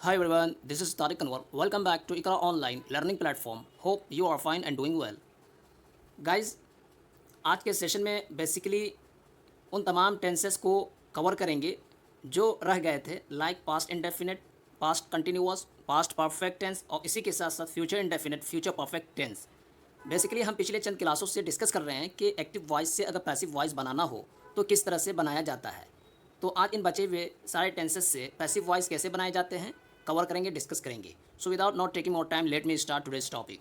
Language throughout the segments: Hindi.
Hi everyone, this is Tariq Anwar. Welcome back to Ikra Online Learning Platform. Hope you are fine and doing well. Guys, आज के सेशन में बेसिकली उन तमाम टेंसेस को कवर करेंगे जो रह गए थे, like past indefinite, past continuous, past perfect tense और इसी के साथ साथ future indefinite, future perfect tense. Basically हम पिछले चंद क्लासों से डिस्कस कर रहे हैं कि एक्टिव वॉइस से अगर पैसिव वॉइस बनाना हो तो किस तरह से बनाया जाता है। तो आज इन बचे हुए सारे टेंसेस से पैसिव वॉइस कैसे बनाए जाते हैं कवर करेंगे, डिस्कस करेंगे। So without not taking more time, let me start today's topic.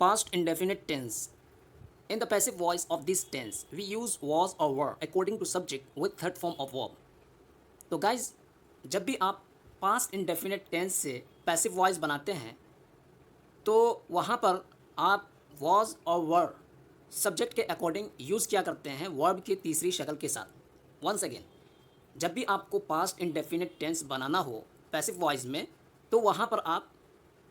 Past indefinite tense. In the passive voice of this tense, we use was or were according to subject with third form of verb. तो गाइज, जब भी आप पास्ट इंडेफिनिट टेंस से पैसिव वॉइस बनाते हैं तो वहाँ पर आप was और were सब्जेक्ट के अकॉर्डिंग यूज़ किया करते हैं वर्ब की तीसरी शक्ल के साथ। वंस अगेन, जब भी आपको पास्ट इंडेफिनिट टेंस बनाना हो पैसिव वॉइस में तो वहाँ पर आप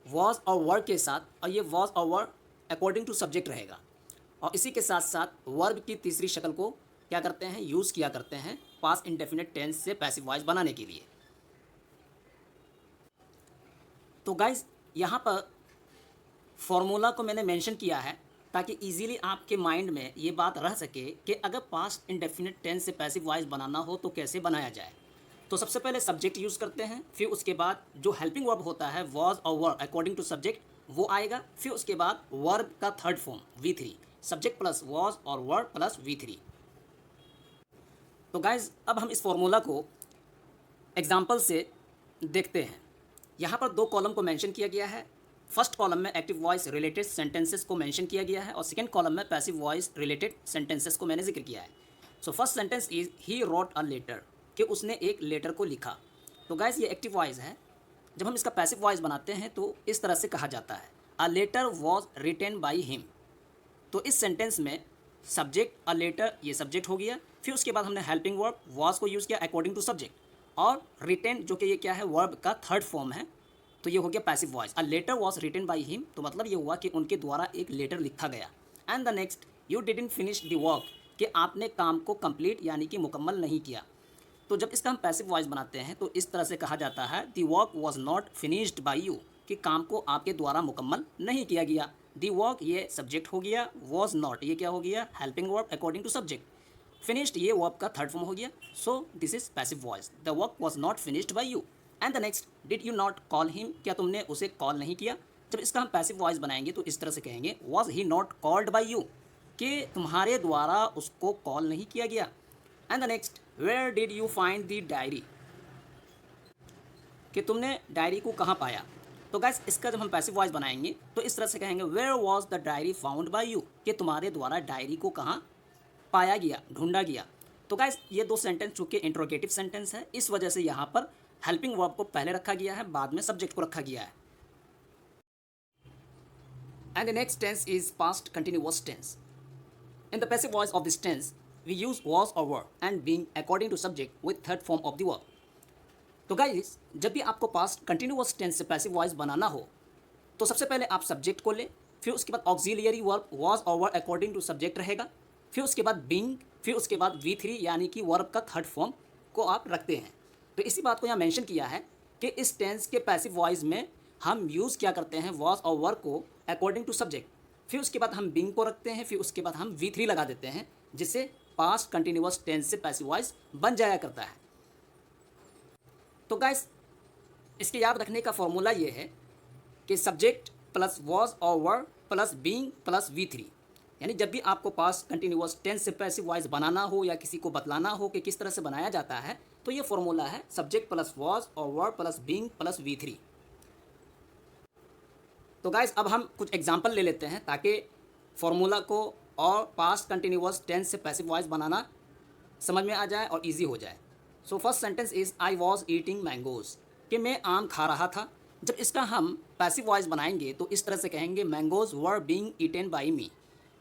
was और were के साथ, और ये was और were अकॉर्डिंग टू सब्जेक्ट रहेगा, और इसी के साथ साथ वर्ब की तीसरी शक्ल को क्या करते हैं, यूज़ किया करते हैं पास्ट इंडेफिनिट टेंस से पैसिव वॉइस बनाने के लिए। तो गाइज, यहाँ पर फॉर्मूला को मैंने मेंशन किया है ताकि इजीली आपके माइंड में ये बात रह सके कि अगर पास्ट इंडेफिनिट टेंस से पैसिव वॉइस बनाना हो तो कैसे बनाया जाए। तो सबसे पहले सब्जेक्ट यूज़ करते हैं, फिर उसके बाद जो हेल्पिंग वर्ब होता है was और were अकॉर्डिंग टू सब्जेक्ट वो आएगा, फिर उसके बाद वर्ब का third form V3, subject plus was और were प्लस V3। तो गाइज, अब हम इस फॉर्मूला को एग्जाम्पल से देखते हैं। यहाँ पर दो कॉलम को मेंशन किया गया है। फर्स्ट कॉलम में एक्टिव वॉइस रिलेटेड सेंटेंसेस को मेंशन किया गया है और सेकंड कॉलम में पैसिव वॉइस रिलेटेड सेंटेंसेस को मैंने जिक्र किया है। So first sentence is he wrote a letter, कि उसने एक लेटर को लिखा। तो गाइस, ये एक्टिव वॉइस है। जब हम इसका पैसिव वॉइस बनाते हैं तो इस तरह से कहा जाता है, a letter was written by him. तो इस सेंटेंस में सब्जेक्ट अ लेटर ये सब्जेक्ट हो गया, फिर उसके बाद हमने हेल्पिंग वर्ब वॉज को यूज़ किया अकॉर्डिंग टू सब्जेक्ट, और रिटेन जो कि ये क्या है, वर्ब का थर्ड फॉर्म है, तो ये हो गया passive voice. A letter was written by him, तो मतलब ये हुआ कि उनके द्वारा एक लेटर लिखा गया। And the next, you didn't finish the work, कि आपने काम को कंप्लीट यानी कि मुकम्मल नहीं किया। तो जब इसका हम पैसिव वॉइस बनाते हैं तो इस तरह से कहा जाता है, the work was not finished by you, कि काम को आपके द्वारा मुकम्मल नहीं किया गया। द वर्क ये सब्जेक्ट हो गया, वॉज नॉट ये क्या हो गया, helping verb according to subject, finished ये वर्ब का थर्ड फॉर्म हो गया। So this is passive voice, the work was not finished by you. And the next, did you not call him, क्या तुमने उसे कॉल नहीं किया। जब इसका हम पैसिव वॉइस बनाएंगे तो इस तरह से कहेंगे, was he not called by you, कि तुम्हारे द्वारा उसको कॉल नहीं किया गया। And the next, where did you find the diary, कि तुमने डायरी को कहाँ पाया। तो गैस, इसका जब हम पैसिव वॉइस बनाएंगे तो इस तरह से कहेंगे, where was the diary found by you, कि तुम्हारे द्वारा डायरी को कहाँ पाया गया, ढूंढा गया। तो गाइस, ये दो सेंटेंस चूंकि इंट्रोगेटिव सेंटेंस है, इस वजह से यहाँ पर हेल्पिंग वर्ब को पहले रखा गया है, बाद में सब्जेक्ट को रखा गया है। And the next tense is past continuous tense. In the passive voice of this tense we use was और were and being according to subject with third form of the verb. तो गाइस, जब भी आपको पास्ट कंटिन्यूअस टेंस से पैसिव वॉइस बनाना हो तो सबसे पहले आप सब्जेक्ट को ले, फिर उसके बाद ऑक्सिलियरी वर्ब was और were अकॉर्डिंग टू सब्जेक्ट रहेगा, फिर उसके बाद being, फिर उसके बाद V3 यानी कि वर्ब का थर्ड फॉर्म को आप रखते हैं। तो इसी बात को यहाँ मेंशन किया है कि इस टेंस के पैसिव वॉइस में हम यूज़ क्या करते हैं, was और were को अकॉर्डिंग टू सब्जेक्ट, फिर उसके बाद हम being को रखते हैं, फिर उसके बाद हम V3 लगा देते हैं, जिससे पास्ट कंटिन्यूअस टेंस से पैसिव वॉइस बन जाया करता है। तो गाइस, इसके याद रखने का फॉर्मूला ये है कि सब्जेक्ट प्लस was और were plus being plus V3, यानी जब भी आपको पास्ट कंटिन्यूअस टेंस से पैसिव वॉइस बनाना हो या किसी को बतलाना हो कि किस तरह से बनाया जाता है, तो ये फॉर्मूला है सब्जेक्ट प्लस was और were plus being plus V3। तो गाइस, अब हम कुछ एग्जांपल ले लेते हैं ताकि फॉर्मूला को और पास्ट कंटिन्यूअस टेंस से पैसिव वॉइस बनाना समझ में आ जाए और इजी हो जाए। सो first sentence is I was eating mangoes, कि मैं आम खा रहा था। जब इसका हम पैसिव वॉइस बनाएंगे तो इस तरह से कहेंगे, mangoes were being eaten by me,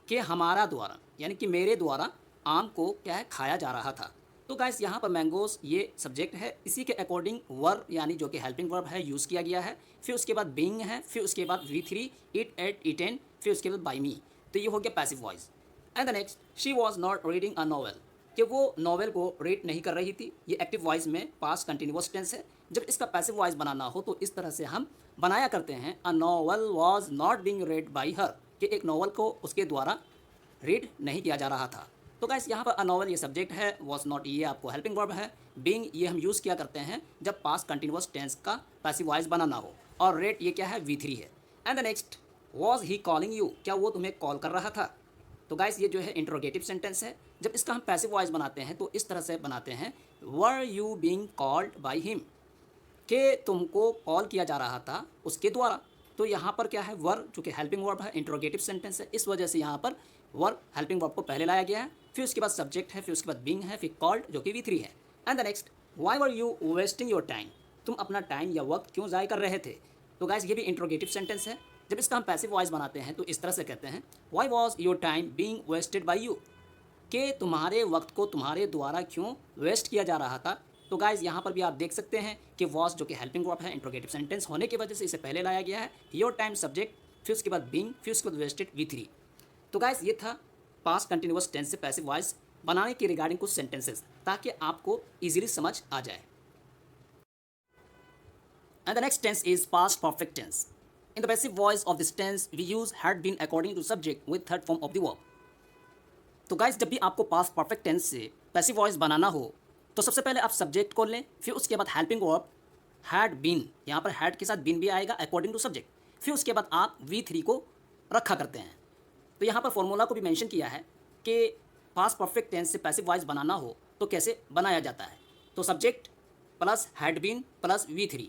कि हमारा द्वारा यानी कि मेरे द्वारा आम को क्या है, खाया जा रहा था। तो गाइस, यहाँ पर मैंगोज ये सब्जेक्ट है, इसी के अकॉर्डिंग वर यानी जो कि हेल्पिंग वर्ब है यूज़ किया गया है, फिर उसके बाद बीइंग है, फिर उसके बाद V3 इट एट ईटन, फिर उसके बाद बाई मी। तो ये हो गया passive voice. And the next, she was not reading a novel, कि वो नॉवेल को रीड नहीं कर रही थी। ये एक्टिव वॉइस में पास्ट कंटिन्यूअस टेंस है। जब इसका पैसिव वॉइस बनाना हो तो इस तरह से हम बनाया करते हैं, a novel was not being red by her, कि एक नॉवल को उसके द्वारा रीड नहीं किया जा रहा था। तो गाइस यहाँ पर अ नॉवल ये सब्जेक्ट है, वॉज नॉट ये आपको हेल्पिंग वर्ब है, बीइंग ये हम यूज़ किया करते हैं जब पास्ट कंटिन्यूअस टेंस का पैसिव वॉइस बनाना हो, और रेड ये क्या है, V3 है। And the next, was he calling you, क्या वो तुम्हें कॉल कर रहा था। तो गाइस ये जो है इंट्रोगेटिव सेंटेंस है। जब इसका हम पैसिव वॉइस बनाते हैं तो इस तरह से बनाते हैं, were you being called by him, कि तुमको कॉल किया जा रहा था उसके द्वारा। तो यहाँ पर क्या है, वर जो कि हेल्पिंग वर्ब है, इंट्रोगेटिव सेंटेंस है, इस वजह से यहाँ पर वर हेल्पिंग वर्ब को पहले लाया गया है, फिर उसके बाद सब्जेक्ट है, फिर उसके बाद बीइंग है, फिर कॉल्ड जो कि V3 है। And the next, why were you wasting your time, तुम अपना टाइम या वक्त क्यों ज़ाय कर रहे थे। तो गाइस ये भी इंट्रोगेटिव सेंटेंस है। जब इसका हम पैसिव वॉइस बनाते हैं तो इस तरह से कहते हैं, why was your time being wasted by you, कि तुम्हारे वक्त को तुम्हारे द्वारा क्यों वेस्ट किया जा रहा था। तो गाइज यहाँ पर भी आप देख सकते हैं कि वॉज जो कि हेल्पिंग वर्ब है, इंट्रोगेटिव सेंटेंस होने की वजह से इसे पहले लाया गया है, योर टाइम सब्जेक्ट, फिर उसके बाद बीइंग, फिर उसके बाद वेस्टेड V3। तो गाइज ये था पास्ट कंटिन्यूअस टेंस से पैसिव वॉइस बनाने के रिगार्डिंग कुछ सेंटेंसेस, ताकि आपको इजीली समझ आ जाए। And the next tense is past perfect tense. In the passive voice of this tense we use had been according to subject with third form of the verb. तो गाइज जब भी आपको पास्ट परफेक्ट टेंस से पैसिव वॉइस बनाना हो तो सबसे पहले आप सब्जेक्ट को लें, फिर उसके बाद हेल्पिंग वर्ब हैड बीन, यहाँ पर हैड के साथ बीन भी आएगा अकॉर्डिंग टू सब्जेक्ट, फिर उसके बाद आप V3 को रखा करते हैं। तो यहाँ पर फॉर्मूला को भी मेंशन किया है कि पास्ट परफेक्ट टेंस से पैसिव वॉइस बनाना हो तो कैसे बनाया जाता है। तो subject plus had been plus V3,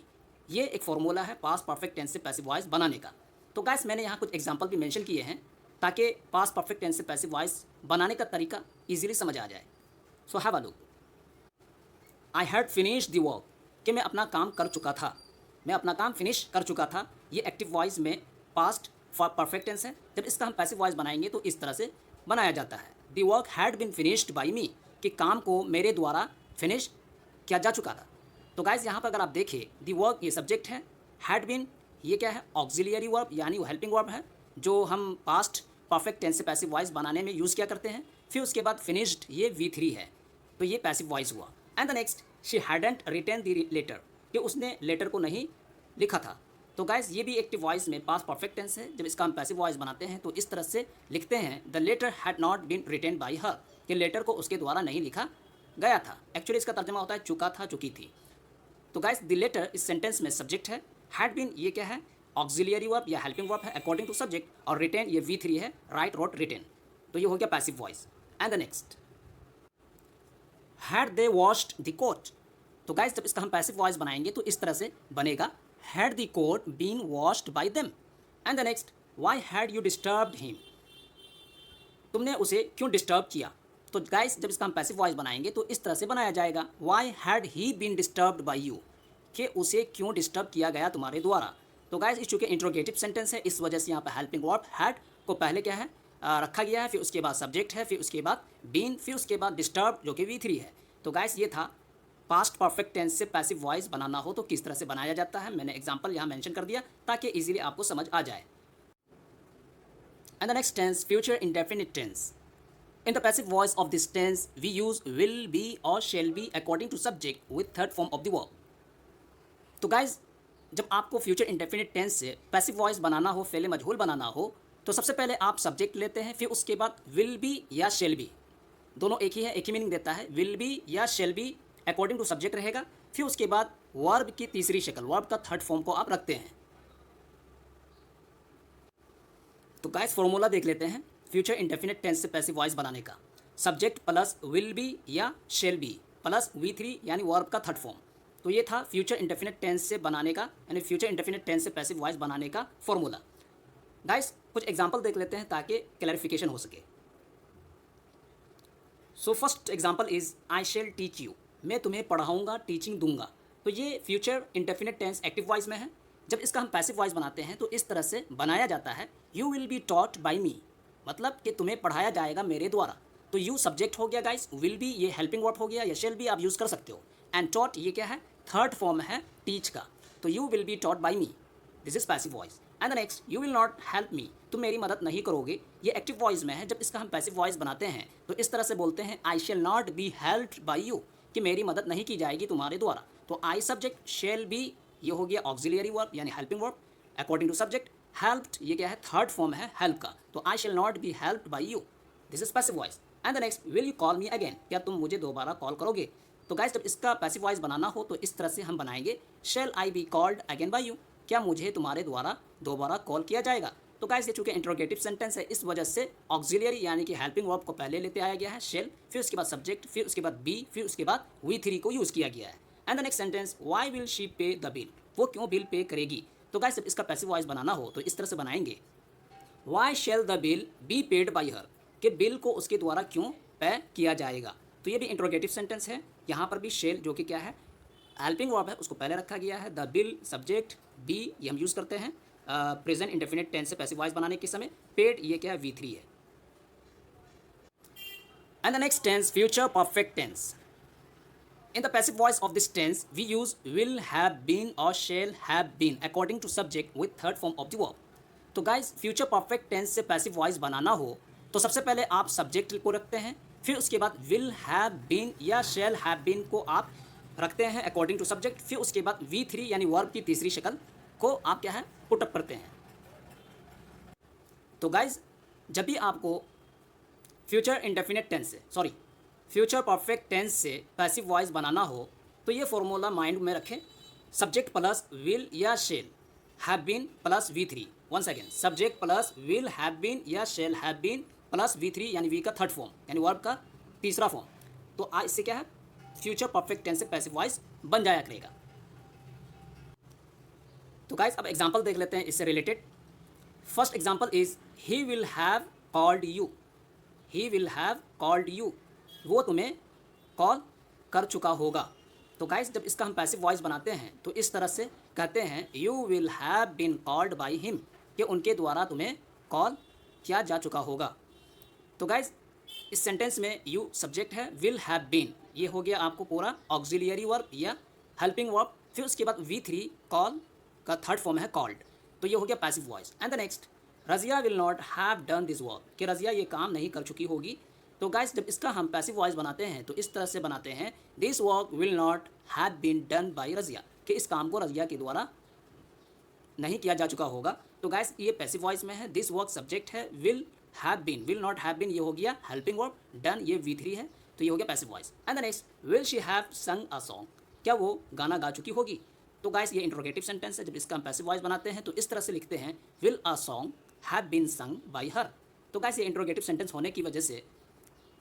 ये एक फॉर्मूला है पास्ट परफेक्ट टेंस से पैसिव वॉइस बनाने का। तो गाइस मैंने यहाँ कुछ एग्जाम्पल भी मेंशन किए हैं ताकि पास्ट परफेक्ट टेंस से पैसिव वॉइस बनाने का तरीका ईजिली समझ आ जाए। So have a look. I had finish the work, कि मैं अपना काम कर चुका था, मैं अपना काम फिनिश कर चुका था। ये एक्टिव वॉइस में पास्ट परफेक्ट टेंस है। जब इसका हम पैसिव वॉइस बनाएंगे तो इस तरह से बनाया जाता है, the work had been finished by me, कि काम को मेरे द्वारा फिनिश किया जा चुका था। तो गाइज यहाँ पर अगर आप देखें, द वर्क ये सब्जेक्ट है, हैड बीन ये क्या है, ऑक्सिलियरी वर्ब यानी वो हेल्पिंग वर्ब है जो हम पास्ट परफेक्ट टेंस से पैसिव वॉइस बनाने में यूज़ किया करते हैं। फिर उसके बाद फिनिश्ड ये V3 है, तो ये पैसिव वॉइस हुआ। And the next, she hadn't written the letter, कि उसने लेटर को नहीं लिखा था। तो गाइज ये भी एक्टिव वॉइस में पास्ट परफेक्ट टेंस है। जब इसका हम पैसिव वॉइस बनाते हैं तो इस तरह से लिखते हैं, the letter had not been written by her, कि लेटर को उसके द्वारा नहीं लिखा गया था। एक्चुअली इसका तर्जमा होता है चुका था, चुकी थी। तो गाइज द लेटर इस सेंटेंस में सब्जेक्ट है, हैड बीन ये क्या है, ऑक्सिलियरी वर्ब या हेल्पिंग वर्ब है अकॉर्डिंग टू सब्जेक्ट, और रिटेन ये V3 है, राइट रोट रिटेन। तो ये हो गया passive voice. And the next, had they washed the coat. तो गाइस जब इसका हम पैसिव वॉइस बनाएंगे तो इस तरह से बनेगा, had the coat been washed by them. And the next, why had you disturbed him, तुमने उसे क्यों डिस्टर्ब किया। तो गाइस जब इसका हम पैसिव वॉइस बनाएंगे तो इस तरह से बनाया जाएगा, why had he been disturbed by you, कि उसे क्यों डिस्टर्ब किया गया तुम्हारे द्वारा। तो गाइस इस चूँकि इंट्रोगेटिव सेंटेंस है, इस वजह से यहाँ पर हेल्पिंग वर्ब हैड को पहले क्या है रखा गया है, फिर उसके बाद सब्जेक्ट है, फिर उसके बाद बीन, फिर उसके बाद डिस्टर्ब जो कि V3 है। तो गाइस ये था पास्ट परफेक्ट टेंस से पैसिव वॉइस बनाना हो तो किस तरह से बनाया जाता है। मैंने एग्जांपल यहाँ मेंशन कर दिया ताकि इजीली आपको समझ आ जाए। And the next tense, future indefinite tense. In the passive voice of this tense we use will be और shall be according to subject with third form of the verb. तो गाइस जब आपको फ्यूचर इंडेफिनिट टेंस से पैसिव वॉइस बनाना हो, फेले मजहूल बनाना हो, तो सबसे पहले आप सब्जेक्ट लेते हैं, फिर उसके बाद विल बी या शेल बी, दोनों एक ही है, एक ही मीनिंग देता है, विल बी या shall be according to subject रहेगा। फिर उसके बाद वर्ब की तीसरी शक्ल, वर्ब का थर्ड फॉर्म को आप रखते हैं। तो गाइस फॉर्मूला देख लेते हैं फ्यूचर इंडेफिनिट टेंस से पैसिव वॉइस बनाने का, सब्जेक्ट प्लस विल बी या शेल बी प्लस V3 यानी वर्ब का थर्ड फॉर्म। तो ये था फ्यूचर इंडेफिनिट टेंस से बनाने का, यानी फ्यूचर इंडेफिनिट टेंस से पैसिव वॉइस बनाने का फॉर्मूला। गाइस कुछ एग्जांपल देख लेते हैं ताकि क्लैरिफिकेशन हो सके। So first example is I shall teach you, मैं तुम्हें पढ़ाऊंगा, टीचिंग दूंगा। तो ये future indefinite tense active voice में है। जब इसका हम पैसिव वॉइस बनाते हैं तो इस तरह से बनाया जाता है, you will be taught by me, मतलब कि तुम्हें पढ़ाया जाएगा मेरे द्वारा। तो यू सब्जेक्ट हो गया गाइस, विल बी ये हेल्पिंग वर्ब हो गया, या शेल बी आप यूज़ कर सकते हो, एंड टॉट ये क्या है, थर्ड फॉर्म है टीच का। तो you will be taught by me, this is passive voice. And the next, you will not help me, तुम मेरी मदद नहीं करोगे, ये एक्टिव वॉइस में है। जब इसका हम पैसिव वॉइस बनाते हैं तो इस तरह से बोलते हैं, I shall not be helped by you, कि मेरी मदद नहीं की जाएगी तुम्हारे द्वारा। तो आई सब्जेक्ट, शेल बी ये हो गया ऑक्सिलियरी वर्ब यानी helping verb, according to subject. Helped ये क्या है, थर्ड फॉर्म है हेल्प का, तो I shall not be helped by you, this is passive voice. And the next, will you call me again, क्या तुम मुझे दोबारा कॉल करोगे। तो गाइस जब इसका पैसिव वॉइस बनाना हो तो इस तरह से हम बनाएंगे, shall I be called again by you, क्या मुझे तुम्हारे द्वारा दोबारा कॉल किया जाएगा। तो गाइस ये चूंकि इंट्रोगेटिव सेंटेंस है, इस वजह से ऑक्सिलियरी यानी कि हेल्पिंग वर्ब को पहले लेते आया गया है शेल, फिर उसके बाद सब्जेक्ट, फिर उसके बाद बी, फिर उसके बाद V3 को यूज़ किया गया है। And the next sentence, why will she pay the bill, वो क्यों बिल पे करेगी। तो गाइस जब इसका पैसिव वॉइस बनाना हो तो इस तरह से बनाएंगे, why shall the bill be paid by her, कि बिल को उसके द्वारा क्यों पे किया जाएगा। तो ये भी इंट्रोगेटिव सेंटेंस है, यहाँ पर भी शेल जो कि क्या है हेल्पिंग वर्ब है उसको पहले रखा गया है, द बिल सब्जेक्ट, बी ये हम यूज़ करते हैं प्रेजेंट इंडेफिनिट टेंस से पैसिव वॉइस बनाने के समय, पेड ये क्या है V3 है। And the next tense, future perfect tense. In the passive voice of this tense, we use will have been or shall have been according to subject with third form of the verb. तो guys future perfect tense से passive voice बनाना हो तो सबसे पहले आप subject को रखते हैं, फिर उसके बाद will have been या shall have been को आप रखते हैं according to subject, फिर उसके बाद V3 यानी verb की तीसरी शक्ल को आप क्या है पुट अप करते हैं। तो guys जब भी आपको फ्यूचर इंडेफिनिट टेंस से फ्यूचर परफेक्ट टेंस से पैसिव वॉइस बनाना हो तो ये फॉर्मूला माइंड में रखें, सब्जेक्ट प्लस विल या shall have been plus V3, once again subject plus will have been या shall have been plus V3 यानी वी का थर्ड फॉर्म यानी वर्ब का तीसरा फॉर्म। तो इससे क्या है फ्यूचर परफेक्ट टेंस से पैसिव वॉइस बन जाया करेगा। तो गाइस अब एग्जांपल देख लेते हैं इससे related. First example is, he will have called you, he will have called you, वो तुम्हें कॉल कर चुका होगा। तो गाइस जब इसका हम पैसिव वॉइस बनाते हैं तो इस तरह से कहते हैं, you will have been called by him, कि उनके द्वारा तुम्हें कॉल किया जा चुका होगा। तो गाइस इस सेंटेंस में यू सब्जेक्ट है, विल हैव बीन ये हो गया आपको पूरा ऑक्सिलियरी वर्ब या हेल्पिंग वर्ब, फिर उसके बाद V3 कॉल का थर्ड फॉर्म है कॉल्ड, तो ये हो गया passive voice. And the next, Razia will not have done this work, कि रजिया ये काम नहीं कर चुकी होगी। तो गाइस जब इसका हम पैसिव वॉइस बनाते हैं तो इस तरह से बनाते हैं, this work will not have been done by Razia, कि इस काम को रजिया के द्वारा नहीं किया जा चुका होगा। तो गाइस ये पैसिव वॉइस में है, दिस वर्क सब्जेक्ट है, will have been, will not have been ये हो गया हेल्पिंग वर्ब, डन ये V3 है, तो ये हो गया passive voice. And the next, will she have संग अ सॉन्ग, क्या वो गाना गा चुकी होगी। तो गाइस ये इंट्रोगेटिव सेंटेंस है, जब इसका हम पैसिव वॉइस बनाते हैं तो इस तरह से लिखते हैं, will a song have been sung by her. तो गाइस ये इंट्रोगेटिव सेंटेंस होने की वजह से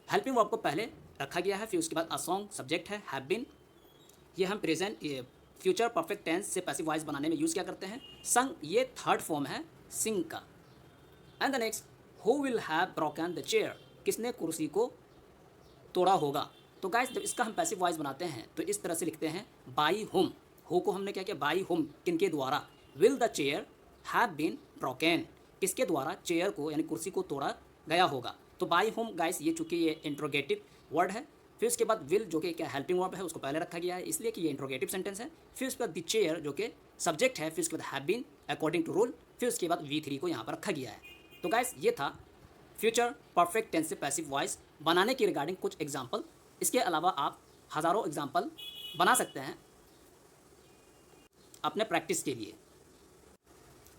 हेल्पिंग वर्ब को पहले रखा गया है, फिर उसके बाद अ सॉन्ग सब्जेक्ट है, हैव बीन ये हम प्रेजेंट ये फ्यूचर परफेक्ट टेंस से पैसिव वॉइस बनाने में यूज़ क्या करते हैं, संग ये थर्ड फॉर्म है सिंग का। And the next, who will have broken the chair, किसने कुर्सी को तोड़ा होगा। तो गाइस जब इसका हम पैसिव वॉइस बनाते हैं तो इस तरह से लिखते हैं, बाई हुम, हु को हमने क्या किया बाई हुम किनके द्वारा, will the chair have been broken, किसके द्वारा चेयर को यानी कुर्सी को तोड़ा गया होगा। तो बाई होम गाइस ये चूंकि ये इंट्रोगेटिव वर्ड है, फिर उसके बाद विल जो कि क्या हेल्पिंग वर्ब है उसको पहले रखा गया है इसलिए कि ये इंट्रोगेटिव सेंटेंस है, फिर उसके बाद द चेयर जो कि सब्जेक्ट है, फिर उसके बाद have been according to rule, फिर उसके बाद V3 को यहाँ पर रखा गया है। तो गाइस ये था फ्यूचर परफेक्ट टेंस से पैसिव वॉइस बनाने की रिगार्डिंग कुछ एग्जाम्पल। इसके अलावा आप हज़ारों एग्जाम्पल बना सकते हैं अपने प्रैक्टिस के लिए।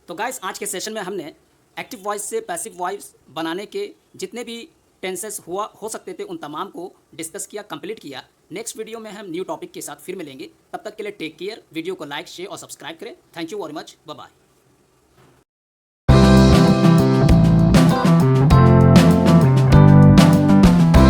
तो गाइस आज के सेशन में हमने एक्टिव वॉइस से पैसिव वॉइस बनाने के जितने भी टेंसेस हो सकते थे उन तमाम को डिस्कस किया, कंप्लीट किया। नेक्स्ट वीडियो में हम न्यू टॉपिक के साथ फिर मिलेंगे, तब तक के लिए टेक केयर। वीडियो को लाइक शेयर और सब्सक्राइब करें। Thank you very much, bye bye.